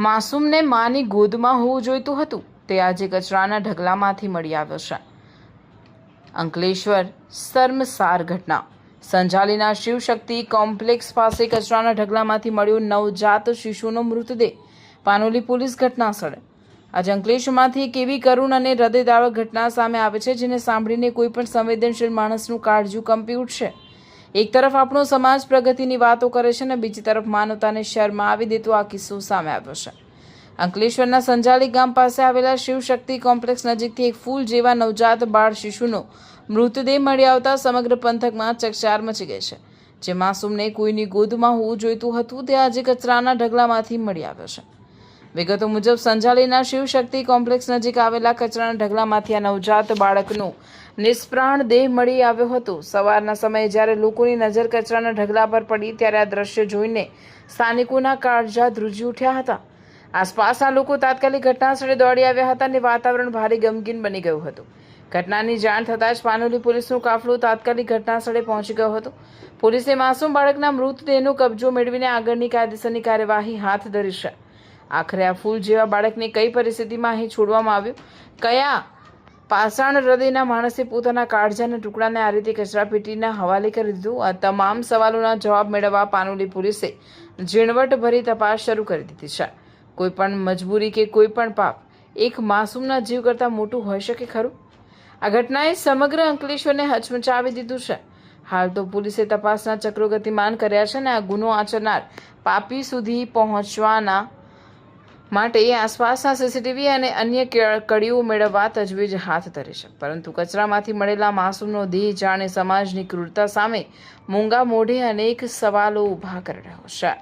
માસૂમને માની ગોદમાં હોવું જોઈતું હતું તે આજે કચરાના ઢગલામાંથી મળી આવ્યો છે। અંકલેશ્વર શર્મસાર ઘટના। સંજાલીના શિવશક્તિ કોમ્પ્લેક્સ પાસે કચરાના ઢગલામાંથી મળ્યો નવજાત શિશુનો મૃતદેહ। પાનોલી પોલીસ ઘટના સ્થળે। આજે અંકલેશ્વરમાંથી એક એવી કરુણ અને હૃદયદ્રાવક ઘટના સામે આવે છે જેને સાંભળીને કોઈ પણ સંવેદનશીલ માણસનું કાળજું કંપી ઉઠશે। એક તરફ આપણો સમાજ પ્રગતિની વાતો કરે છે અને બીજી તરફ માનવતાને શહેરમાં આવી દેતો આ કિસ્સો સામે આવ્યો છે। અંકલેશ્વરના સંજાલી ગામ પાસે આવેલા શિવશક્તિ કોમ્પ્લેક્સ નજીકથી એક ફૂલ જેવા નવજાત બાળ શિશુનો મૃતદેહ મળી આવતા સમગ્ર પંથકમાં ચકચાર મચી ગઈ છે। જે માસૂમને કોઈની ગોદમાં હોવું જોઈતું હતું તે આજે કચરાના ઢગલામાંથી મળી આવ્યો છે। વિગતો મુજબ સંજાલીના શિવશક્તિ કોમ્પ્લેક્સ નજીક આવેલા કચરાના ઢગલામાંથી આ નવજાત બાળકનો નિષ્પ્રાણ દેહ મળી આવ્યો હતો। સવારના સમયે જ્યારે લોકોની નજર કચરાના ઢગલા પર પડી ત્યારે આ દ્રશ્ય જોઈને સ્થાનિકોના કાળજા ધ્રુજી ઉઠ્યા હતા। આસપાસના લોકો તાત્કાલિક ઘટના સ્થળે દોડી આવ્યા હતા અને વાતાવરણ ભારે ગમગીન બની ગયું હતું। ઘટનાની જાણ થતાં જ પાનોલી પોલીસનો કાફલો તાત્કાલિક ઘટના સ્થળે પહોંચી ગયો હતો। પોલીસે માસૂમ બાળકના મૃતદેહનો કબજો મેળવીને આગળની કાયદેસરની કાર્યવાહી હાથ ધરી છે। આખરે આ ફૂલ જેવા બાળકને કઈ પરિસ્થિતિમાં અહીં છોડવામાં આવ્યું, કયા પાષાણ હૃદયના માણસે પોતાના કાળજાના ટુકડાને આ રીતે કચરાપેટીના હવાલે કરી દીધું, આ તમામ સવાલોના જવાબ મેળવવા પાનોલી પોલીસે ઝીણવટભરી તપાસ શરૂ કરી દીધી છે। કોઈ પણ મજબૂરી કે કોઈ પણ પાપ એક માસૂમના જીવ કરતાં મોટું હોઈ શકે ખરું? આ ઘટનાએ સમગ્ર અંકલેશ્વરને હચમચાવી દીધું છે। હાલ તો પોલીસે તપાસના ચક્રો ગતિમાન કર્યા છે અને આ ગુનો આચરનાર પાપી સુધી પહોંચવાના માટે આસપાસના સીસીટીવી અને અન્ય કડીઓ મેળવવા તજવીજ હાથ ધરી છે। પરંતુ કચરામાંથી મળેલા માસૂમનો દેહ જાણે સમાજની ક્રૂરતા સામે મૂંગા મોઢે અનેક સવાલો ઊભા કરી રહ્યો છે।